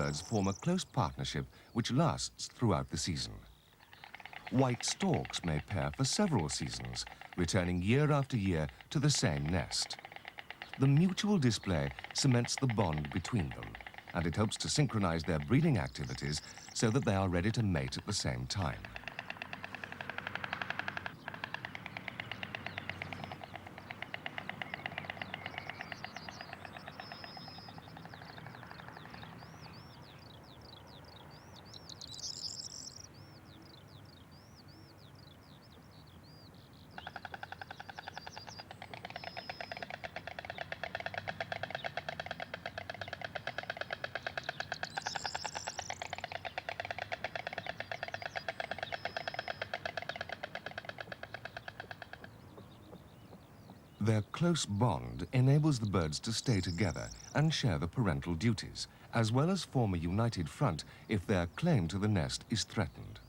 birds form a close partnership which lasts throughout the season. White storks may pair for several seasons, returning year after year to the same nest. The mutual display cements the bond between them, and it helps to synchronize their breeding activities so that they are ready to mate at the same time. Their close bond enables the birds to stay together and share the parental duties, as well as form a united front if their claim to the nest is threatened.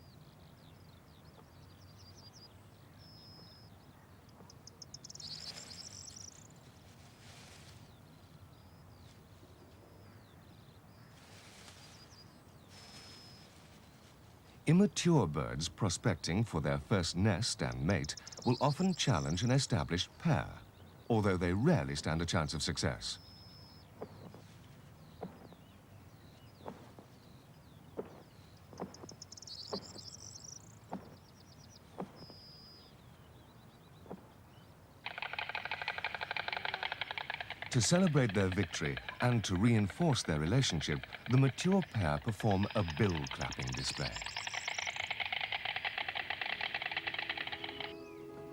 Immature birds prospecting for their first nest and mate will often challenge an established pair, although they rarely stand a chance of success. To celebrate their victory and to reinforce their relationship, the mature pair perform a bill-clapping display.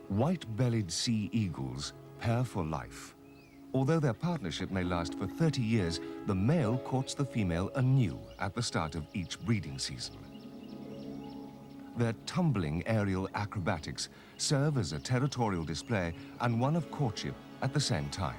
White-bellied sea eagles pair for life. Although their partnership may last for 30 years, the male courts the female anew at the start of each breeding season. Their tumbling aerial acrobatics serve as a territorial display and one of courtship at the same time.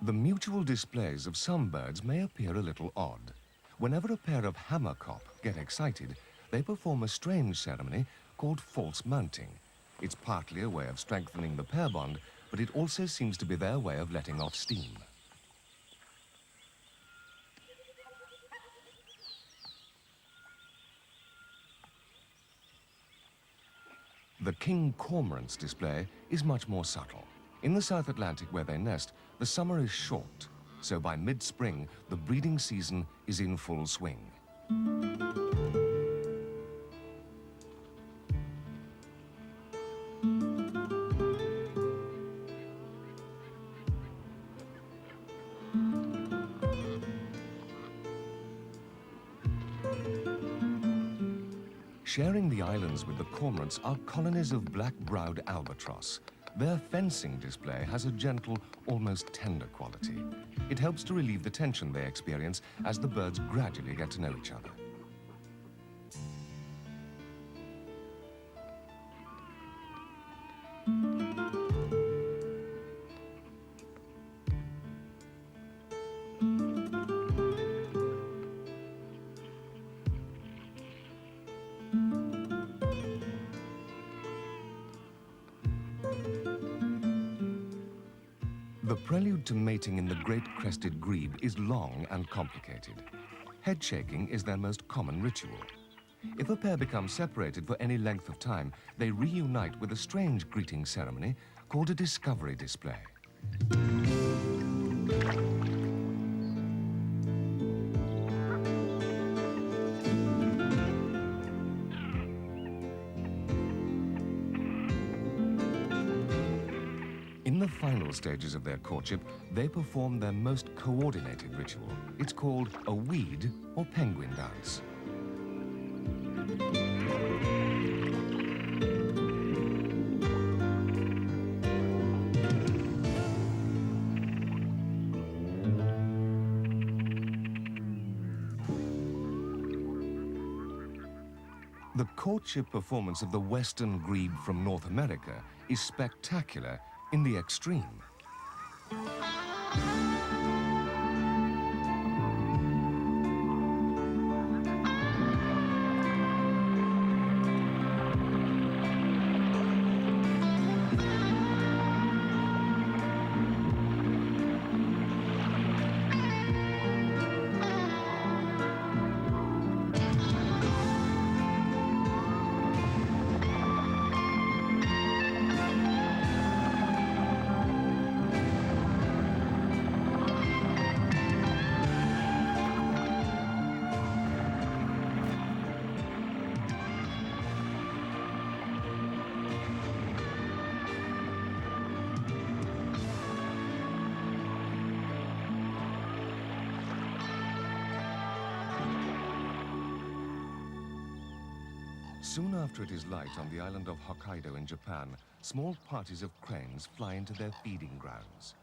The mutual displays of some birds may appear a little odd. Whenever a pair of hammerkop get excited, they perform a strange ceremony called false mounting. It's partly a way of strengthening the pair bond, but it also seems to be their way of letting off steam. The king cormorant's display is much more subtle. In the South Atlantic where they nest, the summer is short, so by mid-spring, the breeding season is in full swing. Sharing the islands with the cormorants are colonies of black-browed albatross. Their fencing display has a gentle, almost tender quality. It helps to relieve the tension they experience as the birds gradually get to know each other. The prelude to mating in the great crested grebe is long and complicated. Head shaking is their most common ritual. If a pair becomes separated for any length of time, they reunite with a strange greeting ceremony called a discovery display. In the final stages of their courtship, they perform their most coordinated ritual. It's called a weed or penguin dance. The courtship performance of the western grebe from North America is spectacular in the extreme. Soon after it is light on the island of Hokkaido in Japan, small parties of cranes fly into their feeding grounds.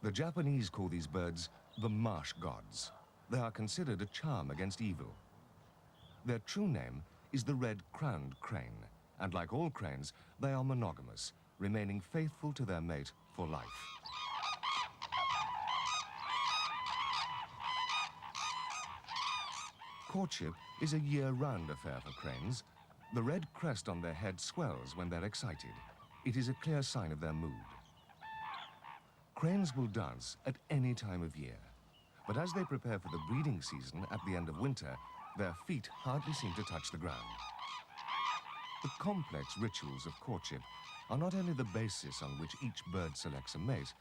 The Japanese call these birds the marsh gods. They are considered a charm against evil. Their true name is the red-crowned crane, and like all cranes, they are monogamous, remaining faithful to their mate for life. Courtship is a year-round affair for cranes. The red crest on their head swells when they're excited. It is a clear sign of their mood. Cranes will dance at any time of year, but as they prepare for the breeding season at the end of winter, their feet hardly seem to touch the ground. The complex rituals of courtship are not only the basis on which each bird selects a mate,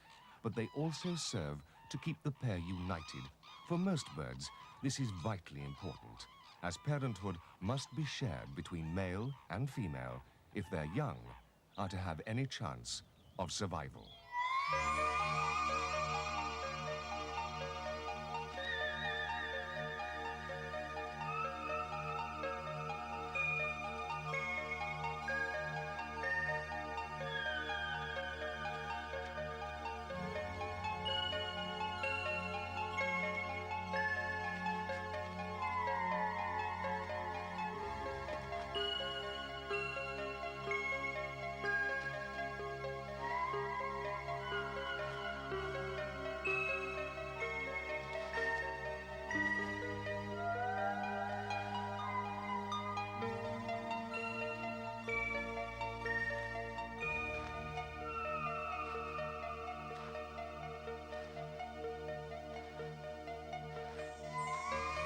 but they also serve to keep the pair united. For most birds, this is vitally important, as parenthood must be shared between male and female if their young are to have any chance of survival.